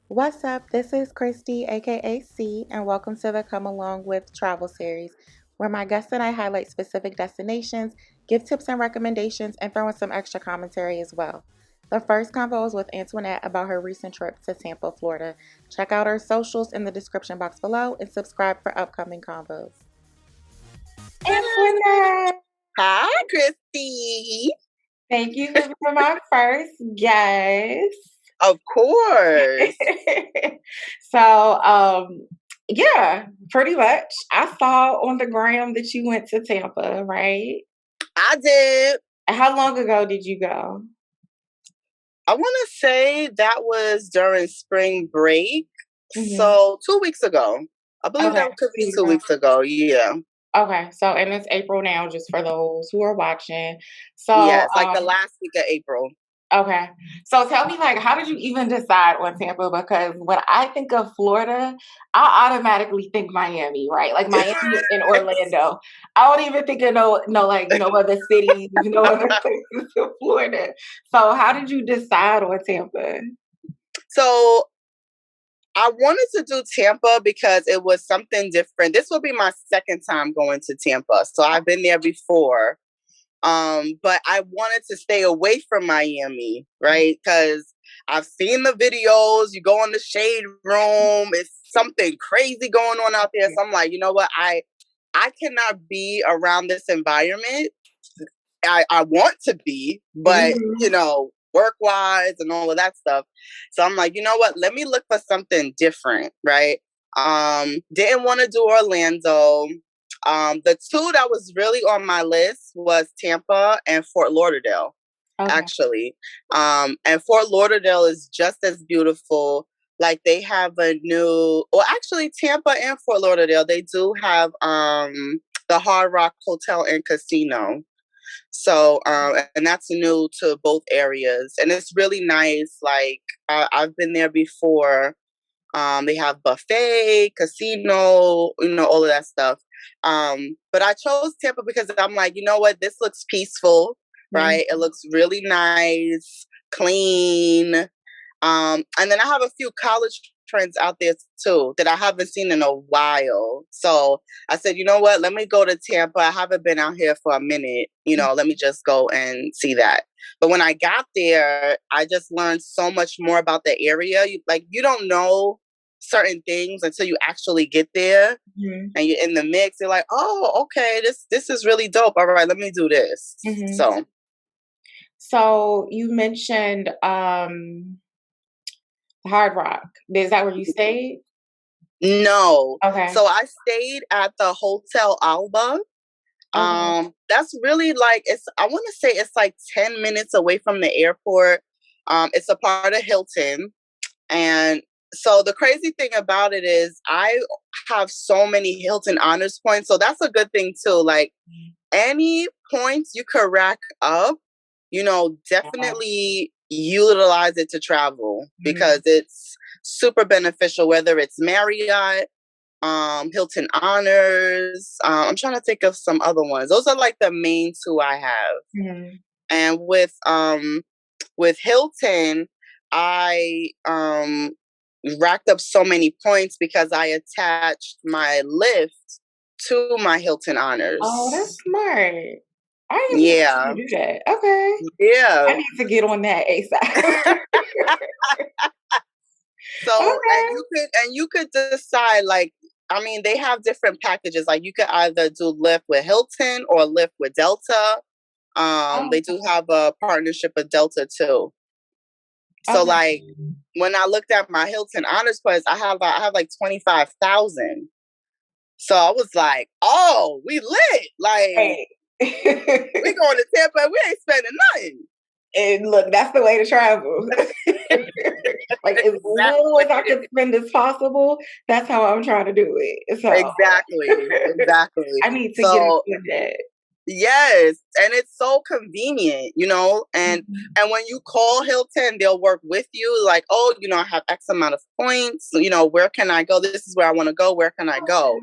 What's up? This is Christy, aka C, and welcome to the Come Along with Travel series, where my guests and I highlight specific destinations, give tips and recommendations, and throw in some extra commentary as well. The first convo is with Antoinette about her recent trip to Tampa, Florida. Check out her socials in the description box below and subscribe for upcoming convos. Antoinette! Hi, Christy. Thank you for being my first guest. Of course. So, yeah, pretty much. I saw on the gram that you went to Tampa, right? I did. How long ago did you go? I want to say that was during spring break. Hmm. So 2 weeks ago. I believe Okay. that could be 2 weeks ago. Yeah. Okay. So, and it's April now, just for those who are watching. So, Yes, like the last week of April. okay. So tell me, like, how did you even decide on Tampa? Because when I think of Florida, I automatically think Miami, right? Like Miami and Orlando. I don't even think of no other cities, no other places in Florida. So how did you decide on Tampa? So I wanted to do Tampa because it was something different. This will be my second time going to Tampa. So I've been there before. But I wanted to stay away from Miami, right? Because I've seen the videos. You go in the shade room. It's something crazy going on out there. So I'm like, you know what? I cannot be around this environment. I want to be, but Hmm. work wise and all of that stuff. So I'm like, you know what? Let me look for something different, right? Didn't want to do Orlando. The two that was really on my list was Tampa and Fort Lauderdale, Okay. actually. And Fort Lauderdale is just as beautiful. Like they have a new, well, actually Tampa and Fort Lauderdale, they do have the Hard Rock Hotel and Casino. So, and that's new to both areas, and it's really nice. Like I've been there before. They have buffet, casino, all of that stuff. But I chose Tampa because I'm like, you know what? This looks peaceful, Mhm. right? It looks really nice, clean. And then I have a few college friends out there too that I haven't seen in a while. So I said, you know what? Let me go to Tampa. I haven't been out here for a minute. Let me just go and see that. But when I got there, I just learned so much more about the area. You don't know certain things until you actually get there Mhm. and you're in the mix. You're like, oh, okay, this is really dope. All right, let me do this. Mhm. So So you mentioned Hard Rock. Is that where you stayed? no. Okay. So I stayed at the Hotel Alba. Okay. That's really like I want to say it's like 10 minutes away from the airport. It's a part of Hilton. And so the crazy thing about it is I have so many Hilton honors points. So that's a good thing too. Like any points you could rack up, Yeah. definitely utilize it to travel Mhm. because it's super beneficial, whether it's Marriott, Hilton Honors. I'm trying to think of some other ones. Those are like the main two I have. Mhm. And with Hilton, I racked up so many points because I attached my lift to my Hilton Oh, that's Honors. smart. I didn't even know Yeah. you do that. Okay. I Yeah. need to get on that ASAP. So Okay. and you could decide, like, I mean, they have different packages. Like you could either do Lyft with Hilton or Lyft with Delta. Oh, They do have a partnership with Delta too. So okay. like when I looked at my Hilton Honors Quest, I have like 25,000. So I was like, oh, we lit. Like Hey. we going to Tampa, we ain't spending nothing. And look, that's the way to travel. Like as little as I Exactly. can spend as possible, that's how I'm trying to do it. So Exactly. Exactly. I need to get So into that. yes, and it's so convenient, and Mhm. and when you call Hilton, they'll work with you. Like, oh, I have X amount of points. Where can I go? This is where I want to go. Where can I go?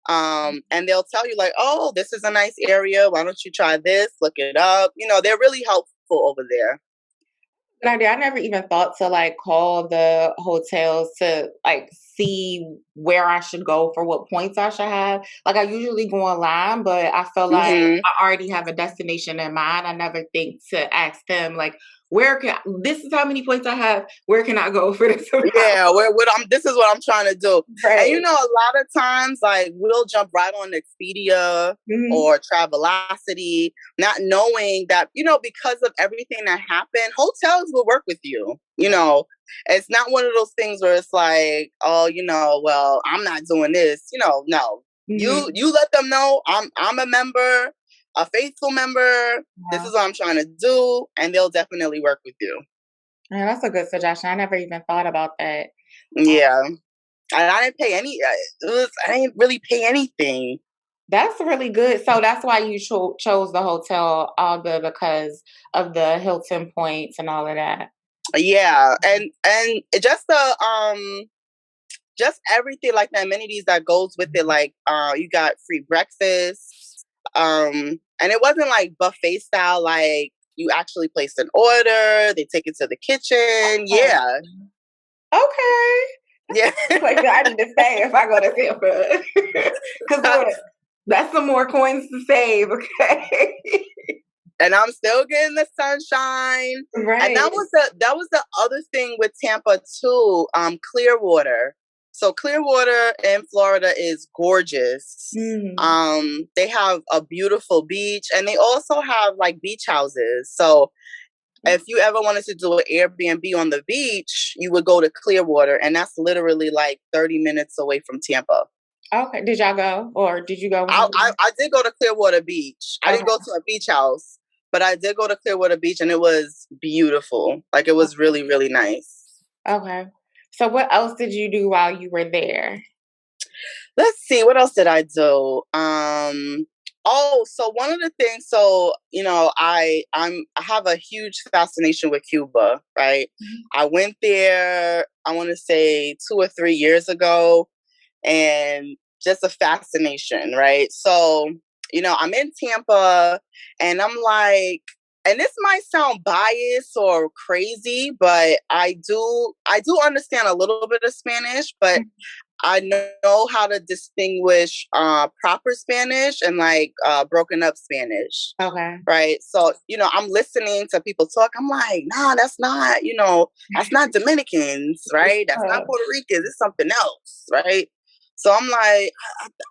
And they'll tell you like, oh, this is a nice area. Why don't you try this? Look it up. They're really helpful over there. Good idea. I never even thought to like call the hotels to like see where I should go for what points I should have. Like I usually go online, but I feel like Hmm. I already have a destination in mind. I never think to ask them like, this is how many points I have. Where can I go for this amount? Yeah, this is what I'm trying to do. And Right. you know, a lot of times, like we'll jump right on Expedia Hmm. or Travelocity, not knowing that, you know, because of everything that happened, hotels will work with you. You know, it's not one of those things where it's like, oh, you know, well, I'm not doing this. You know, no, Hmm. you let them know I'm a member, a faithful member. This Yeah. is what I'm trying to do, and they'll definitely work with you. Yeah, that's a good suggestion. I never even thought about that. Yeah. And I didn't pay I didn't really pay anything. That's really good. So that's why you chose the hotel Alba because of the Hilton points and all of that. Yeah, and just everything like the amenities that goes with it, like you got free breakfast, and it wasn't like buffet style, like you actually place an order, they take it to the kitchen. Oh, Yeah. okay. Yeah. It's like I need to stay if I go to Tampa. Because look, that's some more coins to save, okay? And I'm still getting the sunshine. And Right. that was the other thing with Tampa too. Clearwater. So Clearwater in Florida is gorgeous. Mm. They have a beautiful beach, and they also have like beach houses. So if you ever wanted to do an Airbnb on the beach, you would go to Clearwater, and that's literally like 30 minutes away from Tampa. Okay. Did y'all go? Or did you go when you were I did go to Clearwater Beach. I there? didn't go to a beach house, but I did go to Clearwater Beach, and it was beautiful. Like it was really, really nice. Okay. So what else did you do while you were there? Let's see, what else did I do? Oh, so one of the things, so you know, I have a huge fascination with Cuba, right? Mhm. I went there, I want to say 2 or 3 years ago, and just a fascination, right? So, you know, I'm in Tampa, and I'm like, and this might sound biased or crazy, but I do understand a little bit of Spanish, but I know how to distinguish proper Spanish and like broken up Spanish. Okay. Right. So, you know, I'm listening to people talk. I'm like, nah, that's not, you know, that's not Dominicans, right? That's not Uh, Puerto Ricans. It's something else, right? So I'm like,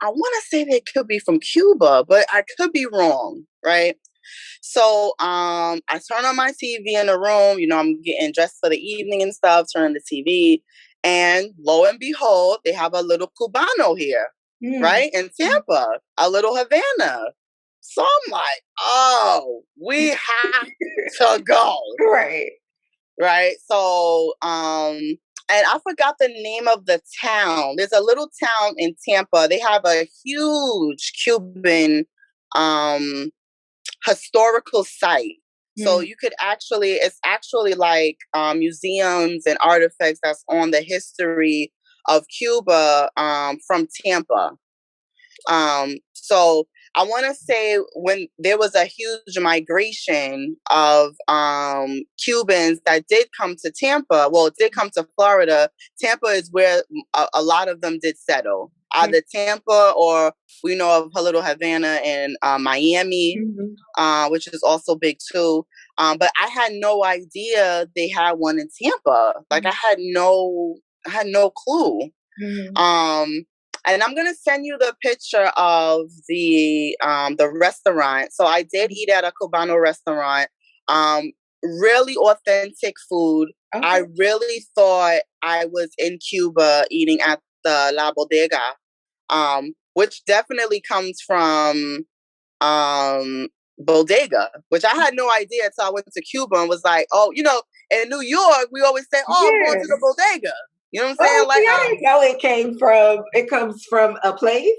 I want to say they could be from Cuba, but I could be wrong, right? So I turn on my TV in the room, you know, I'm getting dressed for the evening and stuff, turn the TV, and lo and behold, they have a little Cubano here, mm. right? In Tampa, a little Havana. So I'm like, oh, we have to go. Right. Right. So and I forgot the name of the town. There's a little town in Tampa. They have a huge Cuban um historical site. So Mm. you could actually, it's actually like museums and artifacts that's on the history of Cuba from Tampa. So I want to say when there was a huge migration of Cubans that did come to Tampa, well, did come to Florida. Tampa is where a lot of them did settle, Mm. either Tampa or we know of a little Havana and Miami, Mhm. which is also big too. But I had no idea they had one in Tampa. Like I had no clue. Mhm. Um, and I'm gonna send you the picture of the restaurant. So I did eat at a Cubano restaurant. Really authentic food. I Okay. really thought I was in Cuba eating at the La Bodega, which definitely comes from bodega, which I had no idea until I went to Cuba and was like, oh, you know, in New York, we always say, oh, I'm going to the Yeah. bodega. You know what I'm Oh, saying? Like, see, I didn't know it comes from a place?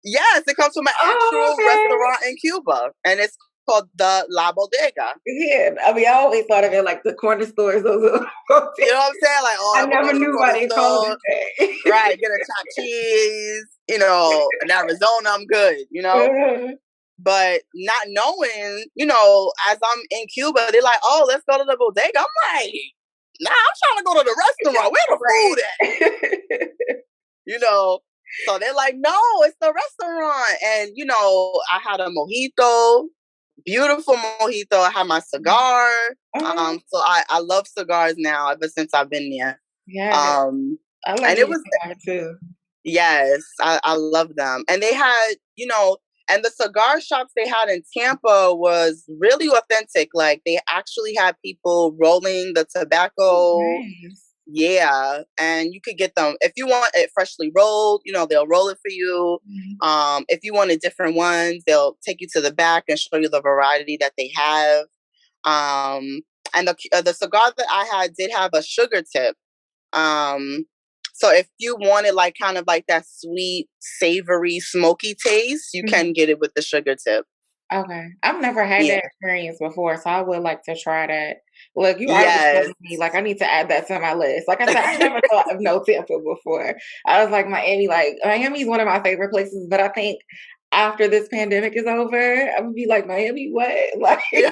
yes, it comes from an Oh, actual okay. restaurant in Cuba, and it's called the La Bodega. Yeah. I mean, I always thought of it like the corner stores. You know what I'm saying? Like, oh, I I'm gonna go never to the knew why corner they called store, it right? Get a chopped cheese. You know, in Arizona, I'm good. You know. that. But not knowing, as I'm in Cuba, they're like, "Oh, let's go to the bodega." I'm like, "Nah, I'm trying to go to the restaurant. Where the food at?" So they're like, "No, it's the restaurant." And I had a mojito, beautiful mojito. I had my cigar. So I love cigars now ever since I've been there. Yeah, I like And it was cigar too. Yes, I love them. And they had, and the cigar shops they had in Tampa was really authentic. Like they actually had people rolling the tobacco. Nice. Yeah, and you could get them if you want it freshly rolled. They'll roll it for you. If you wanted different ones, they'll take you to the back and show you the variety that they have. And the cigar that I had did have a sugar tip. So if you wanted like kind of like that sweet, savory, smoky taste, you can get it with the sugar tip. Okay. I've never had Yeah. that experience before, so I would like to try that. Look, you already Yes. telling me, like, I need to add that to my list. Like I said, I never thought of no Tampa before. I was like, Miami's one of my favorite places, but I think after this pandemic is over, I'm gonna be like, Miami, what? Like, Yeah.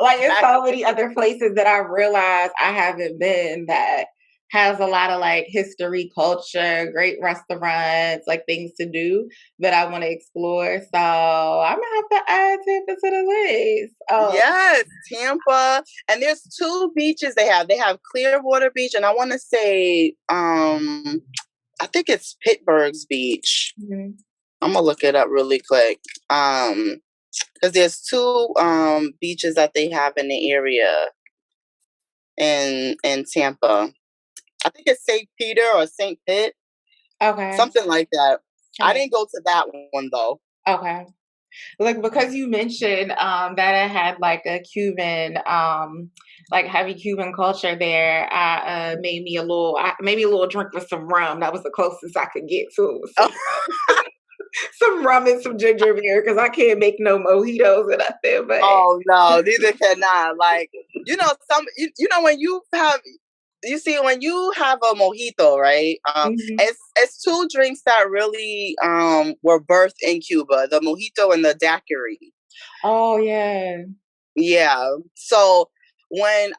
like it's so many other places that I realize I haven't been that has a lot of like history, culture, great restaurants, like things to do that I want to explore. So I'm gonna have to add Tampa to the list. Yes, Tampa. And there's two beaches they have. They have Clearwater Beach, and I want to say, I think it's Pittsburgh's Beach. I'm gonna look it up really quick. Because there's two beaches that they have in the area in Tampa. I think it's St. Peter or St. Pitt. Okay. Something like that. Okay. I didn't go to that one though. Okay. Like because you mentioned that I had like a Cuban like heavy Cuban culture there, I made me a little drink with some rum. That was the closest I could get to it. Some rum and some ginger beer because I can't make no mojitos or nothing. But oh no, neither can I. Like when you have when you have a mojito, right? It's two drinks that really were birthed in Cuba: the mojito and the daiquiri. Oh yeah. Yeah. So when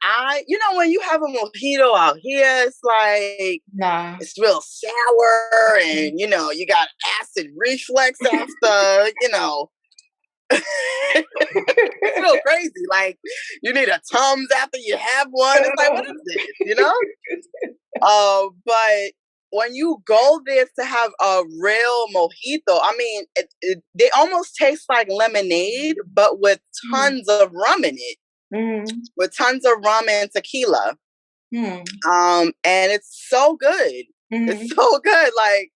when you have a mojito out here, it's like it's real sour, and you got acid reflux after. It's real crazy. Like you need a Tums after you have one. It's like, what is this? But when you go there to have a real mojito, I mean, they almost taste like lemonade, but with tons of rum in it. With tons of rum and tequila. And it's so good. It's so good. Like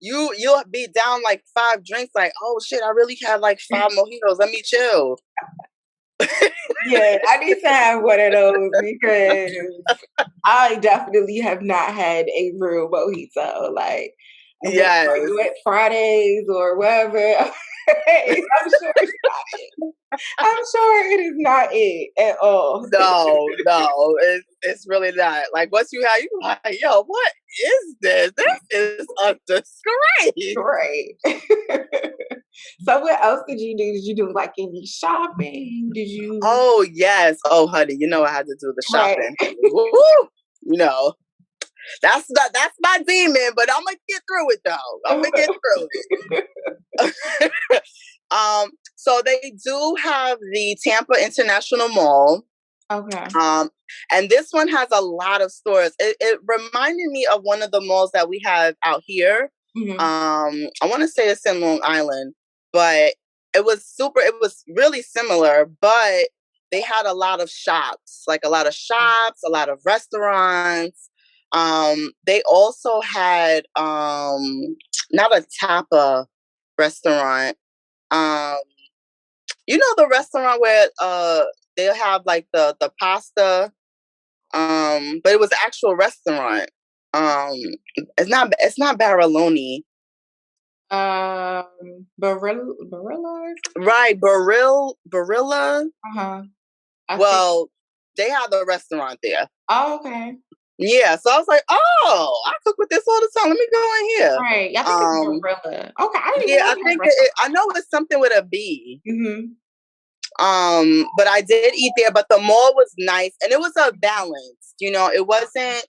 you'll be down like 5 drinks, like, oh shit, I really had like 5 mojitos. Let me chill. Yeah, I need to have one of those because I definitely have not had a real mojito. Like, yes, like Fridays or whatever. I'm sure it's not it. I'm sure it is not it at all. No, it's really not. Like once you have, you like, yo, what is this? This is a disgrace. Right. So what else did you do? Did you do like any shopping? Did you? Oh yes. Oh honey, I had to do the shopping. Right. Woo! That's my demon, but I'm gonna get through it though. I'm gonna get through it. So they do have the Tampa International Mall. Okay. And this one has a lot of stores. It reminded me of one of the malls that we have out here. I want to say it's in Long Island, but it was really similar, but they had a lot of shops, a lot of restaurants. They also had not a tapa restaurant. The restaurant where they'll have like the pasta, but it was an actual restaurant. It's not Barelloni. Barilla? Right, Barilla. Uh-huh. Well, they have a restaurant there. Oh, okay. Yeah, so I was like, oh, I cook with this all the time. Let me go in here. Right. I think it's gorilla. Okay, I didn't even Yeah, know I they had think restaurants. I know it's something with a B. Mm-hmm. But I did eat there, but the mall was nice and it was a balance, it wasn't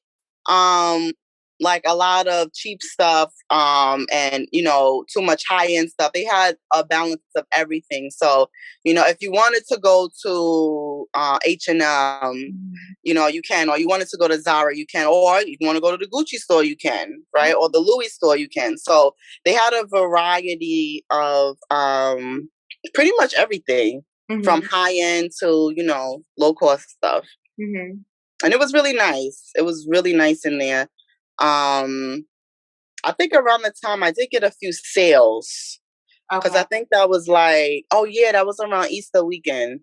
um like a lot of cheap stuff, and too much high end stuff. They had a balance of everything. So, if you wanted to go to H&M, you can, or you wanted to go to Zara, you can, or you want to go to the Gucci store, you can, right? Or the Louis store, you can. So they had a variety of pretty much everything from high end to, low cost stuff. And it was really nice. It was really nice in there. I think around the time I did get a few sales. Because I think that was like, oh yeah, that was around Easter weekend.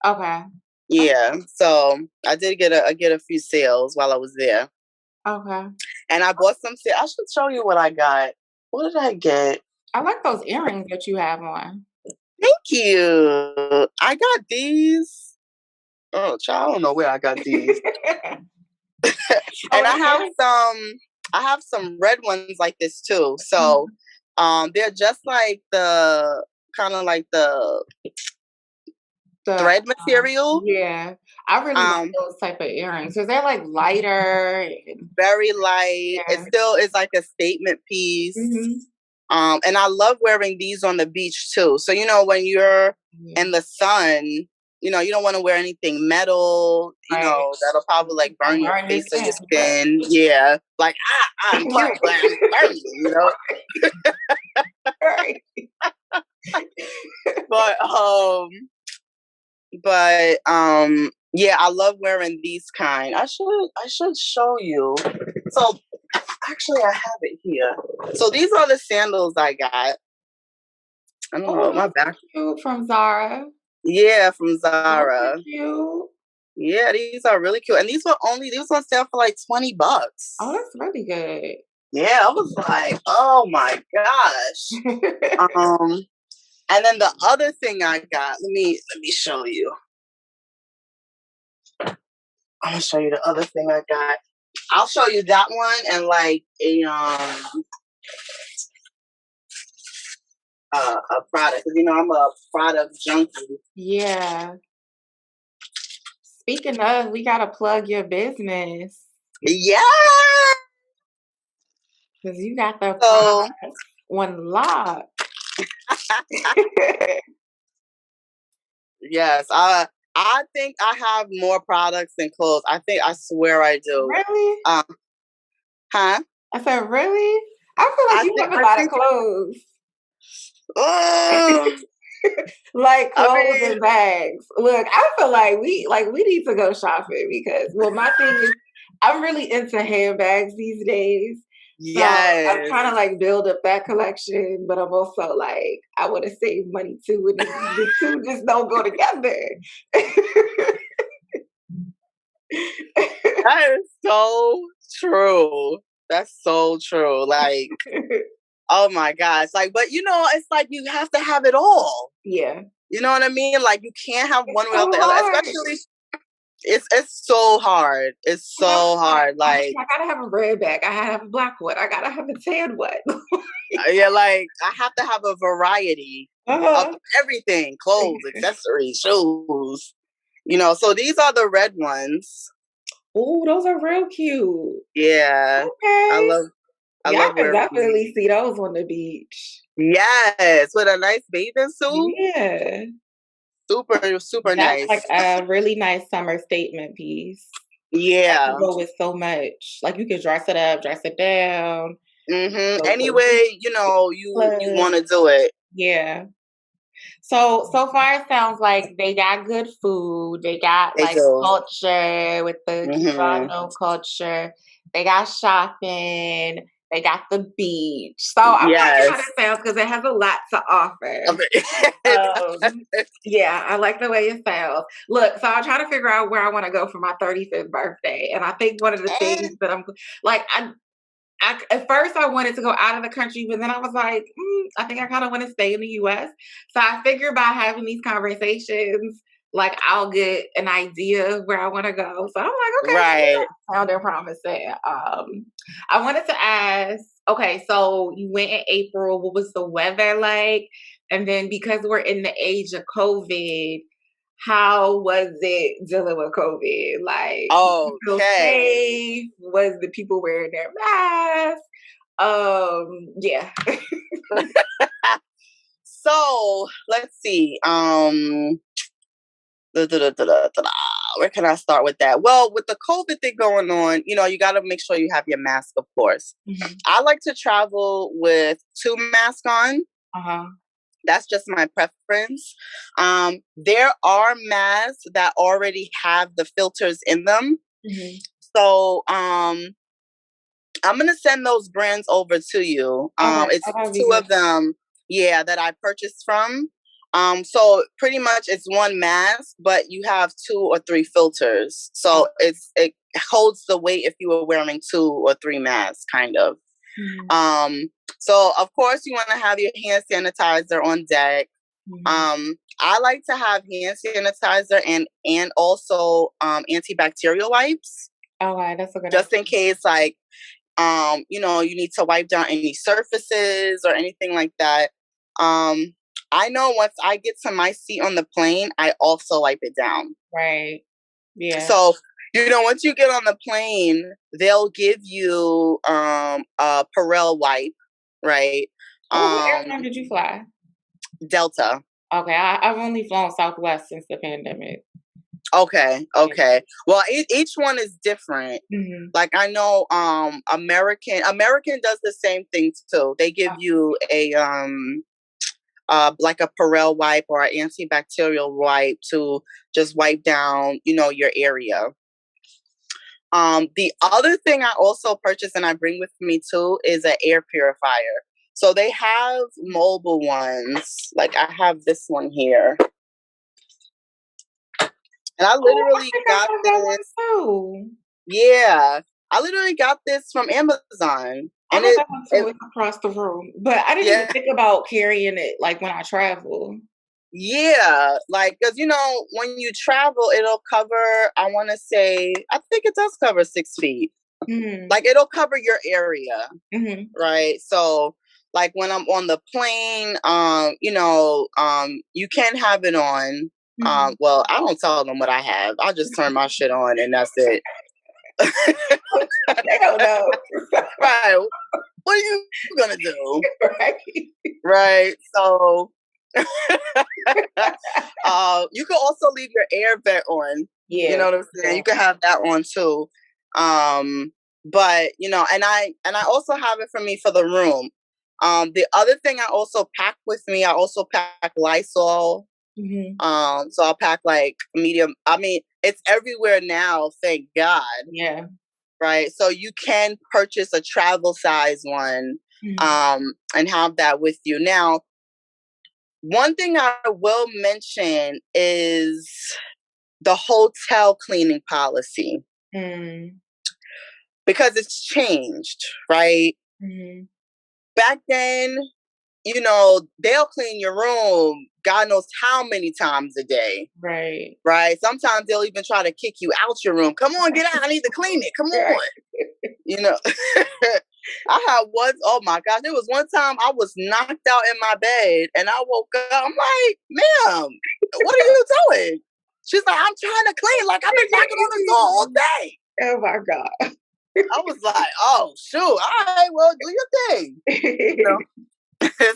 Okay. Yeah. So I did get a few sales while I was there. Okay. And I bought some I should show you what I got. What did I get? I like those earrings that you have on. Thank you. I got these. Oh, child, I don't know where I got these. And I have some red ones like this too. So they're just like the kind of like the thread material. Yeah. I really like those type of earrings because they're like lighter. Very light. Yeah. It still is like a statement piece. And I love wearing these on the beach too. So, when you're in the sun, you don't want to wear anything metal, that'll probably like burn your face or your skin. Yeah. Like, I'm cute, but I'm burning, Right. But yeah, I love wearing these kind. I should show you. So actually I have it here. So these are the sandals I got. I don't know my back. Cute from Zara. Yeah, from Zara. Cute. Yeah, these are really cute. And these were on sale for like $20. Oh, that's really good. Yeah, I was like, oh my gosh. And then the other thing I got, let me show you. I'm gonna show you the other thing I got. I'll show you that one and like a product, because I'm a product junkie. Yeah. Speaking of, we gotta plug your business. Yeah. Because you got the products on lock. Yes, I think I have more products than clothes. I swear I do. Really? Huh? I said, really? I feel like you have a lot of clothes. Like clothes and bags. Look, I feel like we need to go shopping because my thing is I'm really into handbags these days. Yes. So I'm trying to like build up that collection, but I'm also like I want to save money too, and the two just don't go together. That is so true. That's so true. Like, oh my gosh. Like, but it's like you have to have it all. Yeah. You know what I mean? Like you can't have one without the other. Especially it's so hard. It's so hard. Like I gotta have a red bag. I have a black one. I gotta have a tan one. Yeah, like I have to have a variety of everything: clothes, accessories, shoes. So these are the red ones. Oh, those are real cute. Yeah. Okay. I love I can definitely see those on the beach. Yes, with a nice bathing suit. Yeah. Super, super nice. That's like a really nice summer statement piece. Yeah. You can go with so much. Like you can dress it up, dress it down. Any way, you want to do it. Yeah. So far it sounds like they got good food. They got culture with the Cubano culture. They got shopping. They got the beach. So I'm liking how it sounds because it has a lot to offer. Yeah, I like the way it sounds. Look, so I'm trying to figure out where I want to go for my 35th birthday. And I think one of the things that I'm like, at first I wanted to go out of the country, but then I was like, I think I kind of want to stay in the US. So I figured by having these conversations, like I'll get an idea of where I want to go. So I'm like, okay, Right. sounding promising. I wanted to ask, okay, so you went in April. What was the weather like? And then because we're in the age of COVID, how was it dealing with COVID? Like, did you feel Okay. safe? Was the people wearing their masks? Yeah. So let's see. Where can I start with that? Well, with the COVID thing going on, you got to make sure you have your mask, of course. Mhm. I like to travel with two masks on. Uh-huh. That's just my preference. There are masks that already have the filters in them. Mhm. So I'm gonna send those brands over to you. Okay. It's Oh, that would be two good. of them, yeah, that I purchased from. So pretty much it's one mask, but you have two or three filters. So it holds the weight if you were wearing two or three masks, kind of. Mhm. Um, so of course you want to have your hand sanitizer on deck. Mhm. I like to have hand sanitizer and also antibacterial wipes, Okay, that's a good idea. just in case, like, you need to wipe down any surfaces or anything like that. I know once I get to my seat on the plane, I also wipe it down. Right. Yeah. So, once you get on the plane, they'll give you a Perel wipe, right? Oh, what Um, airline did you fly? Delta. Okay, I've only flown Southwest since the pandemic. Okay, Yeah. okay. Well, each one is different. Mhm. Like I know American does the same thing too. They give you a like a Perel wipe or an antibacterial wipe to just wipe down, your area. The other thing I also purchased and I bring with me too is an air purifier. So they have mobile ones. Like I have this one here. And I Oh, I literally think I got have that one this. too. Yeah. I literally got this from Amazon. I And have it, that one too. it It's across the room, but I didn't even yeah. think about carrying it like when I travel. Yeah, like, because when you travel, it'll cover, I want to say, I think it does cover 6 feet. Mhm. Like, it'll cover your area, Mhm. right? So, like, when I'm on the plane, you can have it on. Mhm. Well, I don't tell them what I have. I just turn my shit on and that's it. They don't know. Right. What are you gonna do? Right. Right. So, you can also leave your air vent on. You Yeah. know what I'm saying? You can have that on too. But and I also have it for me for the room. The other thing I also pack with me, I also pack Lysol. Mhm. So I'll pack like medium. I mean, it's everywhere now, thank God. Yeah. Right. So you can purchase a travel size one, Mhm. and have that with you. Now, one thing I will mention is the hotel cleaning policy, Mm. because it's changed, right? Mhm. Back then, they'll clean your room God knows how many times a day, Right. right? Sometimes they'll even try to kick you out your room. Come on, get out. I need to clean it. Come Right. on. You know, I had one, oh my gosh, there was one time I was knocked out in my bed and I woke up. I'm like, ma'am, what are you doing? She's like, I'm trying to clean. Like, I've been knocking on the door all day. Oh my god. I was like, oh, shoot. All right, well, do your thing.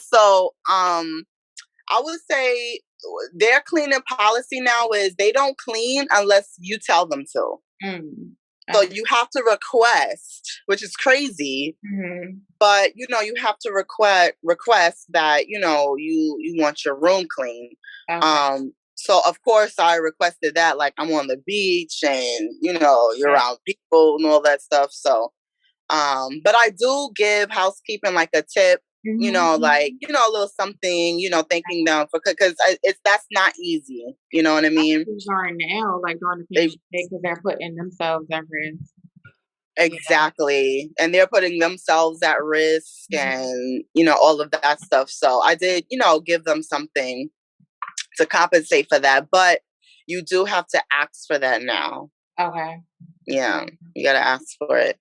So, I would say their cleaning policy now is they don't clean unless you tell them to. Mm. So you have to request, which is crazy, Mhm. but you have to request that you want your room clean. Okay. So of course I requested that, like I'm on the beach and you're Right. around people and all that stuff. So but I do give housekeeping like a tip, Mhm. like a little something, thanking them for, because that's not easy. You know what I mean? Who's are now, like during the They pandemic, because they're putting themselves at risk. Yeah. Exactly. And they're putting themselves at risk Mhm. and, all of that stuff. So I did, give them something to compensate for that. But, you do have to ask for that now. Okay. Yeah, you gotta ask for it.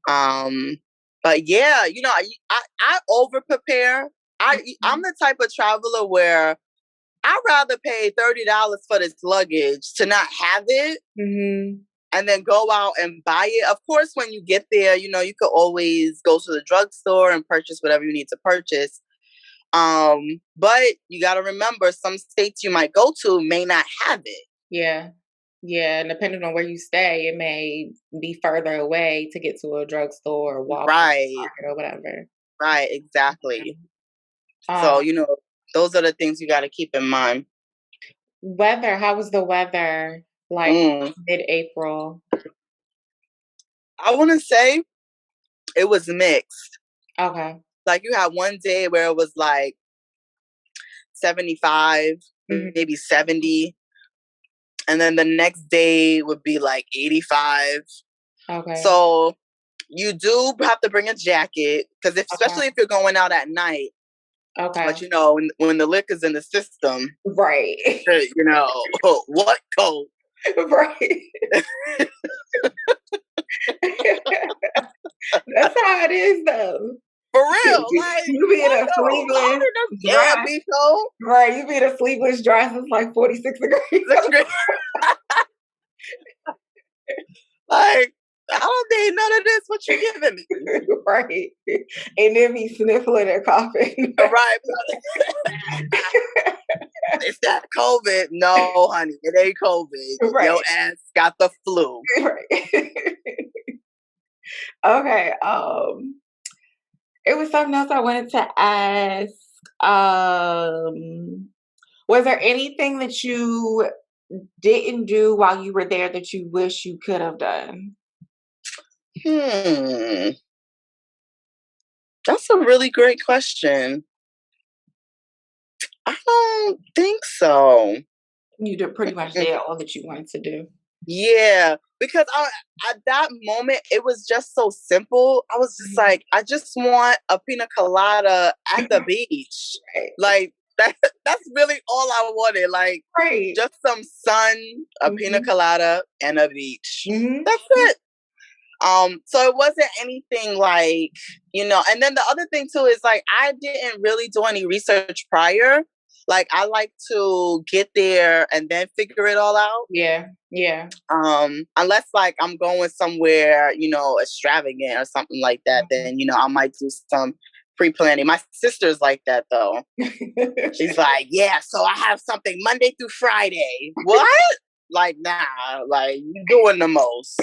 But yeah, you know, I over prepare. I'm the type of traveler where I'd rather pay $30 for this luggage to not have it, and then go out and buy it. Of course, when you get there, you know, you could always go to the drugstore and purchase whatever you need to purchase. But you got to remember, some states you might go to may not have it. Yeah. Yeah, and depending on where you stay, it may be further away to get to a drugstore or Walmart Right. or whatever. Right, exactly. So, you know, those are the things you got to keep in mind. Weather, how was the weather like mid-April? I want to say it was mixed. Okay. Like you had one day where it was like 75, maybe 70. And then the next day would be like 85. Okay. So you do have to bring a jacket because especially if you're going out at night. Okay. But you know, when the liquor's in the system, right? You know, what coat? Right. That's how it is, though. For real, like you be in a sleeveless dress, right? You be in a sleeveless dress. It's like 46 degrees. Like, I don't need none of this. What you giving me? Right. And then be sniffling and coughing. Right. It's that COVID. No, honey, it ain't COVID. Right. Your ass got the flu. Right. Okay. It was something else I wanted to ask. Was there anything that you didn't do while you were there that you wish you could have done? That's a really great question. I don't think so. You did pretty much did all that you wanted to do. Yeah, because at that moment it was just so simple. I was just like, I just want a pina colada at the beach. Like that's really all I wanted. Like just some sun, a pina colada, and a beach. That's it. So it wasn't anything like, you know, and then the other thing too is like I didn't really do any research prior. Like I like to get there and then figure it all out. Yeah. Yeah. Unless like I'm going somewhere, you know, extravagant or something like that, then you know, I might do some pre-planning. My sister's like that though. She's like, yeah, so I have something Monday through Friday. What? Like, nah, like you're doing the most.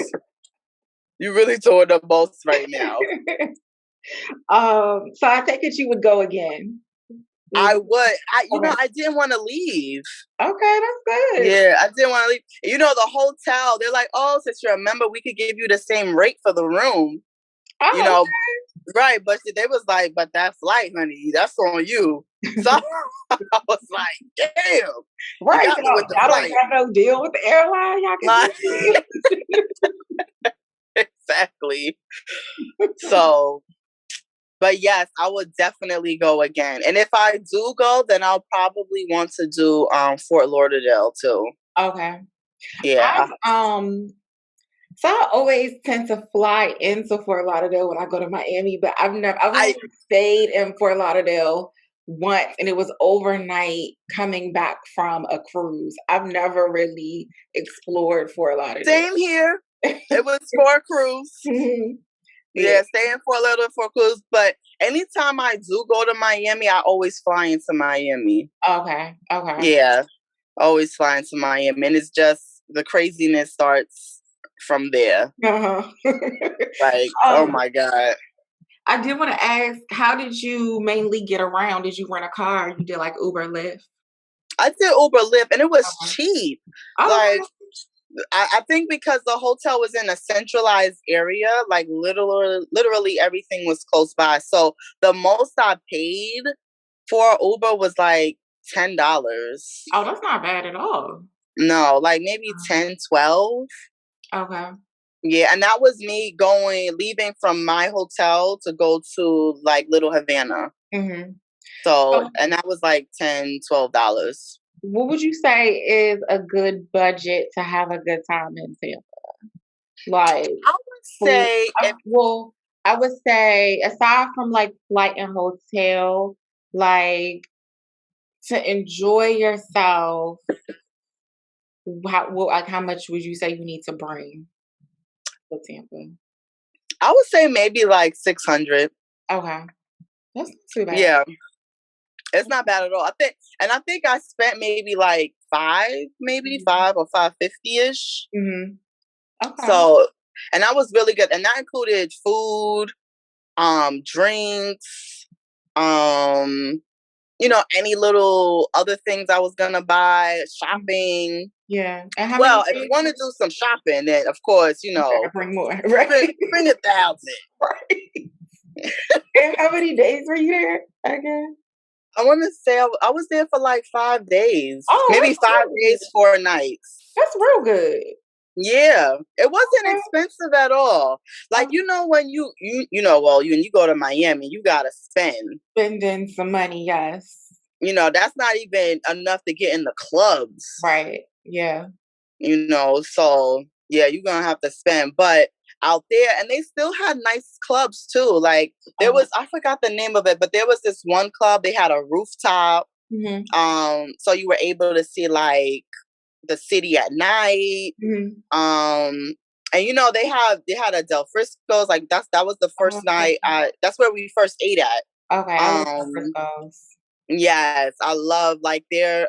You really doing the most right now. So I take it you would go again. I would. You know, I didn't want to leave. Okay, that's good. Yeah, I didn't want to leave. You know, the hotel, they're like, oh, since you're a member, we could give you the same rate for the room. Oh, you know, right. But they was like, but that flight, honey, that's on you. So I was like, damn. Right. Y'all don't have no deal with the airline. Y'all can Exactly. So, but yes, I would definitely go again. And if I do go, then I'll probably want to do Fort Lauderdale too. Okay. Yeah. So I always tend to fly into Fort Lauderdale when I go to Miami, but I've only stayed in Fort Lauderdale once, and it was overnight coming back from a cruise. I've never really explored Fort Lauderdale. Same here. It was for a cruise. Yeah, stay in Fort Lauderdale for a cruise. But anytime I do go to Miami, I always fly into Miami. Okay. Yeah, always fly into Miami. And it's just the craziness starts from there. Like, oh my God. I did want to ask, how did you mainly get around? Did you rent a car? You did like Uber, Lyft? I did Uber, Lyft, and it was cheap. Like, I think because the hotel was in a centralized area, like literally everything was close by. So the most I paid for Uber was like $10. Oh, that's not bad at all. No, like maybe 10, 12. Okay. Yeah, and that was me leaving from my hotel to go to like Little Havana. So, and that was like $10, $12. what would you say is a good budget to have a good time in Tampa? Like, I would for say if well, I would say aside from like flight and hotel, like to enjoy yourself, how much would you say you need to bring to Tampa? I would say maybe like 600. Okay, that's not too bad. Yeah, it's not bad at all. I think I spent maybe like maybe Mhm. 5 or 550 ish. Mhm. Okay. So, and that was really good, and that included food, drinks, um, any little other things I was gonna buy, Mhm. shopping. Yeah. And how many Well, if you days? want to do some shopping, then of course, You gotta bring more, right? bring 1,000. Right. And how many days were you there again? I want to say I was there for like 5 days, Oh, maybe that's 5 days, good. 4 nights. That's real good. Yeah, it wasn't Okay. expensive at all. Like I'm when when you go to Miami, you gotta spend. spending some money, yes. That's not even enough to get in the clubs. Right. Yeah. So yeah, you're gonna have to spend. But out there, and they still had nice clubs too. Like there Uh-huh. was, I forgot the name of it, but there was this one club. They had a rooftop. Mhm. So you were able to see like the city at night. Mhm. Um, and they had a Del Frisco's. Like that was the first Okay. night. That's where we first ate at. Okay, I love the Um, Frisco's. yes, I love like their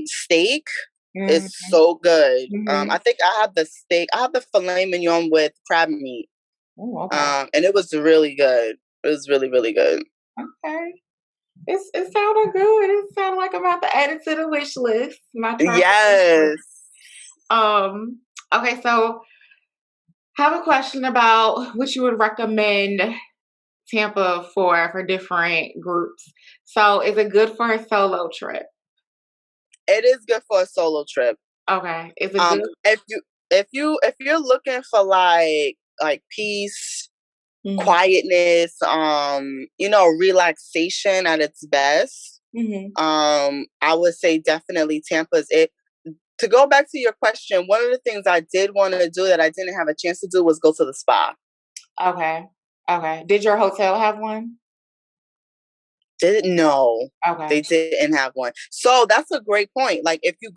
steak is Mhm. so good. I Mhm. think I had the steak. I had the filet mignon with crab meat. Ooh, okay. And it was really good. It was really, really good. Okay. It sounded good. It sounded like I'm about to add it to the wish list, my travel wish list. Yes. Um, okay, so I have a question about what you would recommend Tampa for different groups. So is it good for a solo trip? It is good for a solo trip. Okay. Is it good? If you're looking for like peace, Mhm. quietness, relaxation at its best, Mhm. I would say definitely Tampa's it. To go back to your question, one of the things I did want to do that I didn't have a chance to do was go to the spa. Okay. Okay. Did your hotel have one? Didn't know Okay. they didn't have one. So that's a great point. Like if you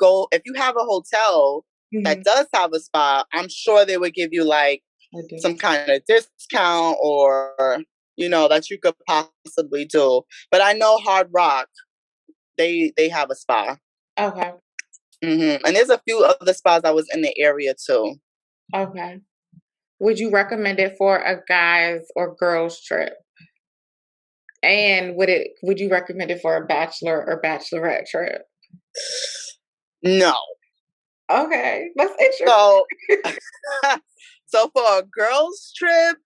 have a hotel that Mhm. does have a spa, I'm sure they would give you like I did. some kind of discount or that you could possibly do. But I know Hard Rock, they have a spa. Okay. And there's a few other spas I was in the area too. Okay. Would you recommend it for a guys or girls trip? And would you recommend it for a bachelor or bachelorette trip? No. Okay. That's interesting. So so for a girls trip,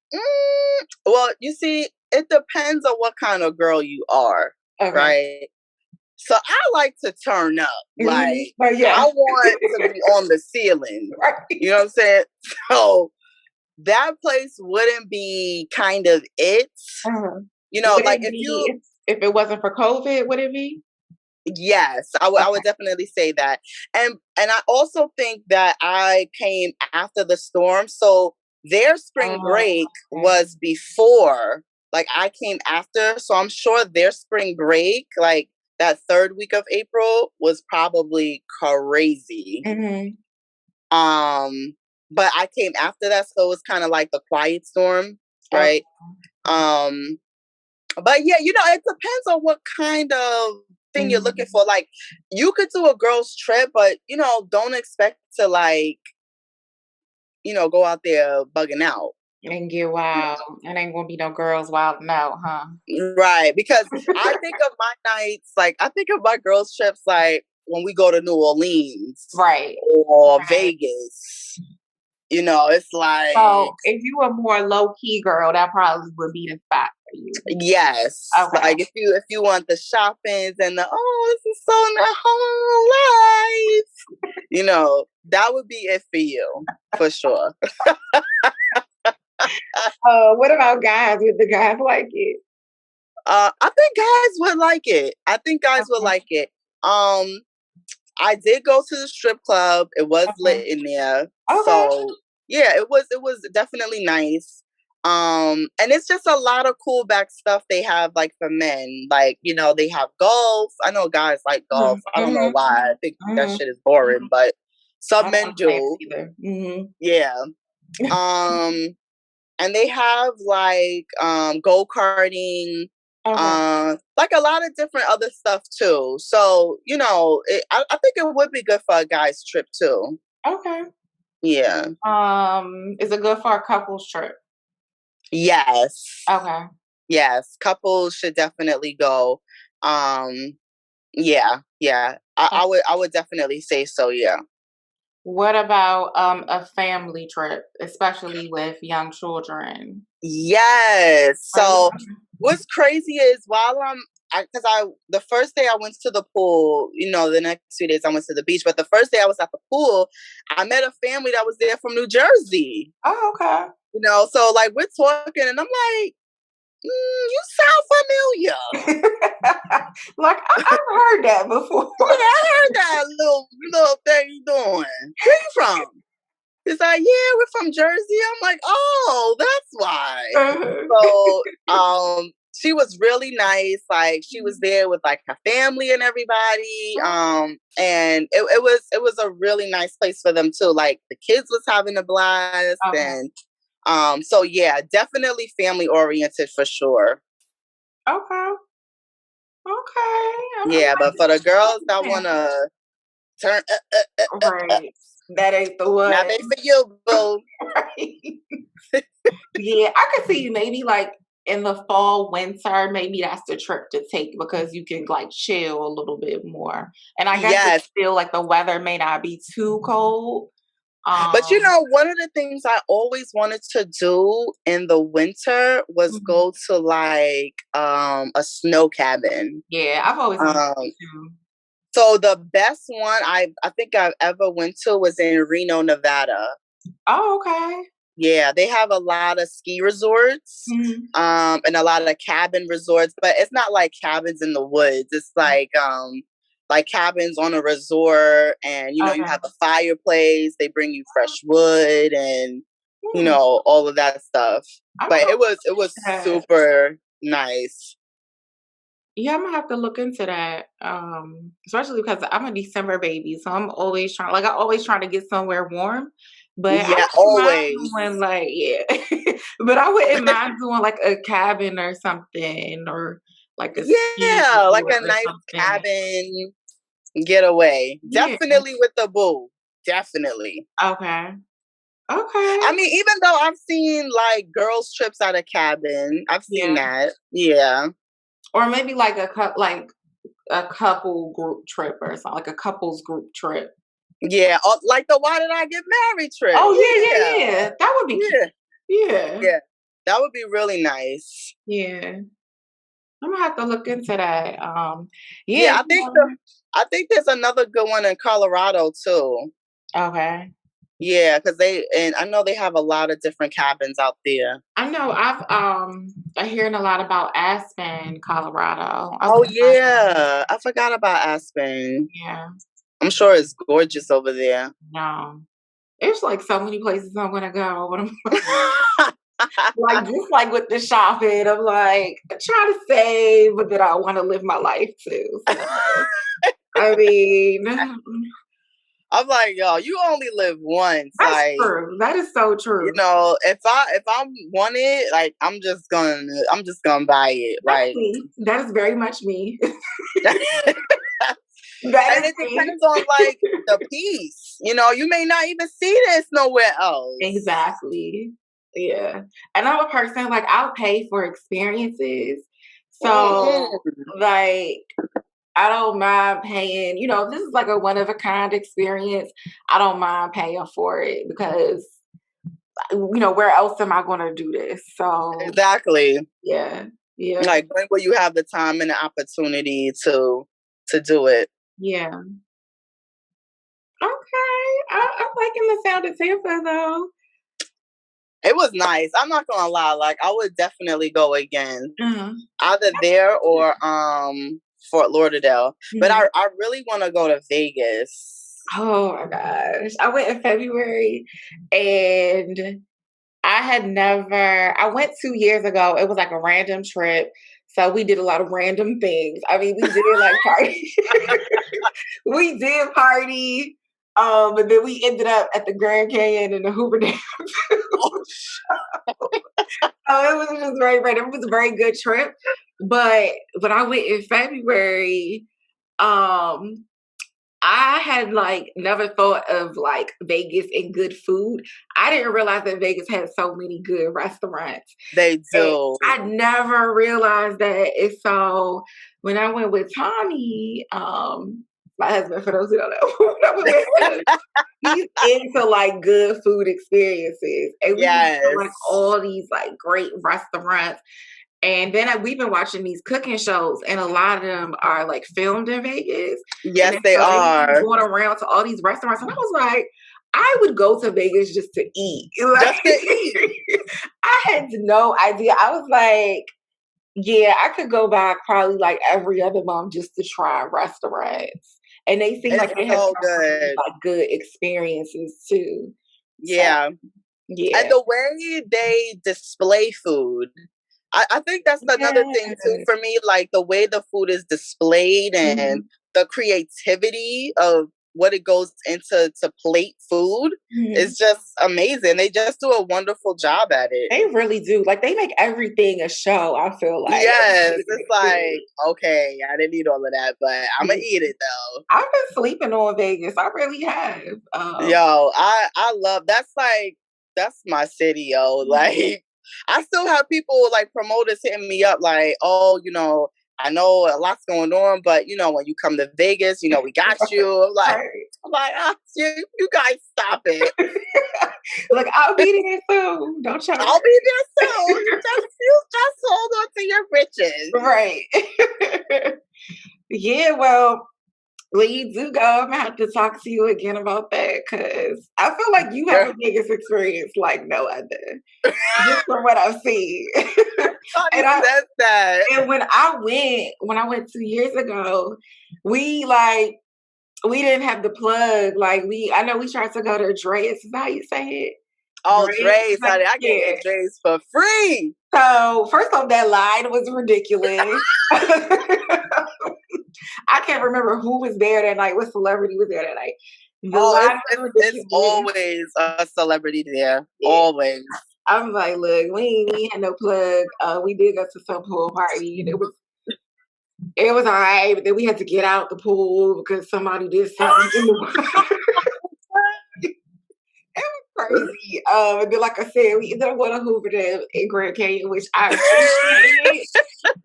well, you see, it depends on what kind of girl you are, Okay. right? So I like to turn up. Mhm. Like But I yeah. want to be on the ceiling. Right. You know what I'm saying? So that place wouldn't be kind of it. Uh-huh. Would Like it if be you if it wasn't for COVID, would it be? yes, I would Okay. definitely say that. And I also think that I came after the storm. So their spring Oh, break okay. was before. Like I came after, so I'm sure their spring break, like that third week of April was probably crazy. Mhm. Um but I came after that, so it was kind of like the quiet storm, Okay. right? Um but yeah, it depends on what kind of thing you're looking Mhm. for. Like, you could do a girls' trip, but don't expect to go out there bugging out. And get wild. It ain't gonna be no girls wilding out, huh? Right. Because I think of my nights, like I think of my girls' trips like when we go to New Orleans Right. or Right. Vegas. It's like So if you were more low key girl, that probably would be the spot for you. yes. Okay. Like if you want the shoppings and this is so the whole life. That would be it for you, for sure. What about guys? Would the guys like it? I think guys would like it. I think guys would Okay. like it. I did go to the strip club. It was Okay. lit in there. Okay. So yeah, it was definitely nice. And it's just a lot of cool back stuff they have like for men. Like, they have golf. I know guys like golf. I don't know Mm-hmm. why. I think that Mm-hmm. shit is boring, but I some men don't play do. either. Mm-hmm. Yeah. Um and they have like go-karting, Okay. like a lot of different other stuff too. So I think it would be good for a guy's trip too. Okay. Yeah. Is it good for a couple's trip? Yes. Okay. Yes. Couples should definitely go. Um. Yeah. Yeah. I would definitely say so. Yeah. What about a family trip, especially with young children? Yes. Are you So what's crazy is because the first day I went to the pool, the next 2 days I went to the beach, but the first day I was at the pool, I met a family that was there from New Jersey. Oh, okay. So like we're talking, and I'm like, you sound familiar. Like I've heard that before. Yeah, I heard that little thing you doing. Where you from? It's like, yeah, we're from Jersey. I'm like, oh, that's why. So, she was really nice. Like, she was there with like her family and everybody. And it was a really nice place for them too. Like the kids was having a blast, Okay. and so yeah, definitely family oriented for sure. Okay. Okay. I'm Yeah, but for the girls that like, wanna turn, right. That ain't the not one. made for you, boo. Right. Yeah, I could see maybe like in the fall, winter, maybe that's the trip to take because you can like chill a little bit more. And I guess it's Yes. still like the weather may not be too cold. But Um, one of the things I always wanted to do in the winter was mhm. go to like a snow cabin. Yeah, I've always wanted to Um too. so the best one I think I've ever went to was in Reno, Nevada. Oh, okay. Yeah, they have a lot of ski resorts, Mhm. and a lot of cabin resorts, but it's not like cabins in the woods. It's like cabins on a resort, and you Okay. have a fireplace. They bring you fresh wood and Hmm. all of that stuff. I'm But gonna have it was to look into that. super nice. Yeah, I'm gonna have to look into that. Especially because I'm a December baby, so I'm always trying like I always try to get somewhere warm. But I Yeah, wouldn't mind always. doing like yeah. But I wouldn't mind doing like a cabin or something or like a ski Yeah, like resort a or nice something. cabin getaway. Yeah. Definitely with the boo. Definitely. Okay. Okay. I mean, even though I've seen like girls' trips at a cabin, I've seen Yeah. that. Yeah. Or maybe like a couple group trip or something, like a couples group trip. Yeah. Like the Why Did I Get Married trip. Oh yeah, Yeah. yeah, yeah. That would be cute. Yeah. Yeah. Yeah. That would be really nice. Yeah. I'm gonna have to look into that. Yeah, Yeah, I think there's another good one in Colorado too. okay. Yeah, and I know they have a lot of different cabins out there. I know I'm hearing a lot about Aspen, Colorado. I Oh wouldn't mind going yeah. I forgot about Aspen. yeah, I'm sure it's gorgeous over there. no. There's like so many places I wanna go, but I'm like just like with the shopping, I'm like trying to save, but then I wanna live my life too. So I mean I'm like, yo, you only live once. that's Like, true. That is so true. if I want it, like I'm just gonna buy it. That's Like, me. That is very much me. and That is it me. depends on like the piece. You may not even see this nowhere else. Exactly. Yeah. And I'm a person like I'll pay for experiences. So Mhm. like I don't mind paying, if this is like a one of a kind experience, I don't mind paying for it because where else am I gonna do this? So Exactly. yeah. Yeah. Like, when will you have the time and the opportunity to do it? Yeah. Okay. I'm liking the sound of Tampa though. It was nice. I'm not gonna lie. Like, I would definitely go again, Mm-hmm. either there or Fort Lauderdale. But Mm-hmm. I really want to go to Vegas. Oh my gosh. I went in February and I went 2 years ago. It was like a random trip. So we did a lot of random things. I mean, we did like party. We did party. But then we ended up at the Grand Canyon and the Hoover Dam. Oh, it was just very random. It was a very good trip. But when I went in February, um, I had like never thought of like Vegas and good food. I didn't realize that Vegas had so many good restaurants. They And do. I never realized that. And so when I went with Tommy, my husband, for those who don't know, when I went with him, he's into like good food experiences. And we went to like Yes. all these like great restaurants. And then we've been watching these cooking shows, and a lot of them are like filmed in Vegas. And Yes, then they so they be are. going around to all these restaurants. And I was like, I would go to Vegas just to eat. Like, Just to eat. I had no idea. I was like, yeah, I could go back probably like every other month just to try restaurants. And they seem It's like they have so some really good. like good experiences too. So Yeah. And yeah. the way they display food, I think that's another Yeah. thing too for me. Like the way the food is displayed and Mhm. the creativity of what it goes into to plate food Mhm. is just amazing. They just do a wonderful job at it. They really do. Like they make everything a show, I feel like. Yes, Everything is an it's like, experience. okay, I didn't eat all of that, but I'm gonna eat it though. I've been sleeping on Vegas. I really have. Yo, I love that's my city, yo. Like I still have people like promoters hitting me up like, oh, I know a lot's going on, but when you come to Vegas, we got you. Right. I'm like, you guys stop it. Look, I'll be there soon. Don't try to I'll be there soon. You just hold on to your riches. right. Yeah, well, when you do go, I'm gonna have to talk to you again about that because I feel like you have Girl, a biggest experience like no other, just from what I've seen. Funny and I says that. and when I went 2 years ago, we like we didn't have the plug. Like I know we tried to go to Dre's. Is that how you say it? Oh, Dre's. Dre's, honey, I can Yeah. get Dre's for free. So first off, that line was ridiculous. I can't remember who was there that night. What celebrity was there that night? The Oh, line it's was it's it's ridiculous. always a celebrity there. Yeah. Always. I'm like, look, we ain't had no plug. We did go to some pool party, and it was all right, but then we had to get out the pool because somebody did something in the water. Crazy. And then, like I said, we ended up going to Hoover Dam in Grand Canyon, which I appreciated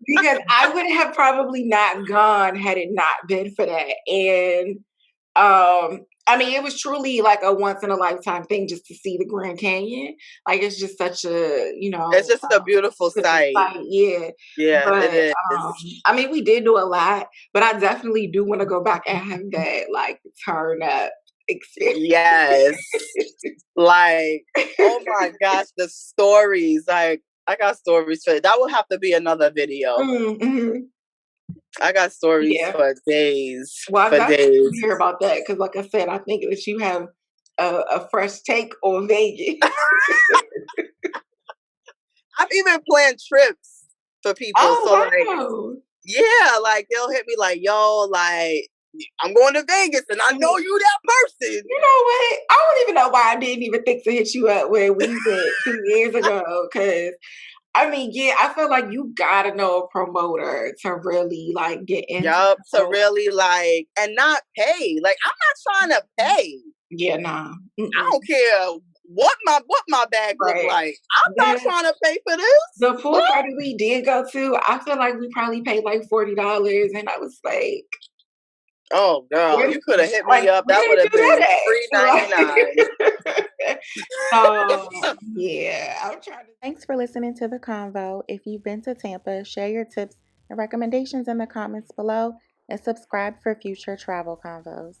because I would have probably not gone had it not been for that. And I mean, it was truly like a once in a lifetime thing just to see the Grand Canyon. Like it's just such a, It's just a beautiful such a sight. sight, yeah. Yeah, it But is. I mean, we did do a lot, but I definitely do want to go back and have that like turn up experience. Yes. Like, oh my gosh, the stories. Like, I got stories for that will have to be another video. Mm-hmm. I got stories Yeah. for days. Well, I For definitely days. want to hear about that because, like I said, I think that you have a fresh take on Vegas. I've even planned trips for people. Oh So like, wow! yeah, like they'll hit me like, yo, like I'm going to Vegas and I know you that person. You know what? I don't even know why I didn't even think to hit you up when we went 2 years ago. Because I mean, yeah, I feel like you gotta know a promoter to really like get into Yup, the to whole. really like and not pay. Like I'm not trying to pay. Yeah, nah. I Mm-mm. don't care what my bag look Right. like. I'm not Yeah. trying to pay for this. The pool What? party we did go to, I feel like we probably paid like $40, and I was like, Oh girl, where, you could have hit me like, up. That where would did have you do been free that at? 99. Like, so yeah, I'm trying to. Thanks for listening to the convo. If you've been to Tampa, share your tips and recommendations in the comments below and subscribe for future travel convos.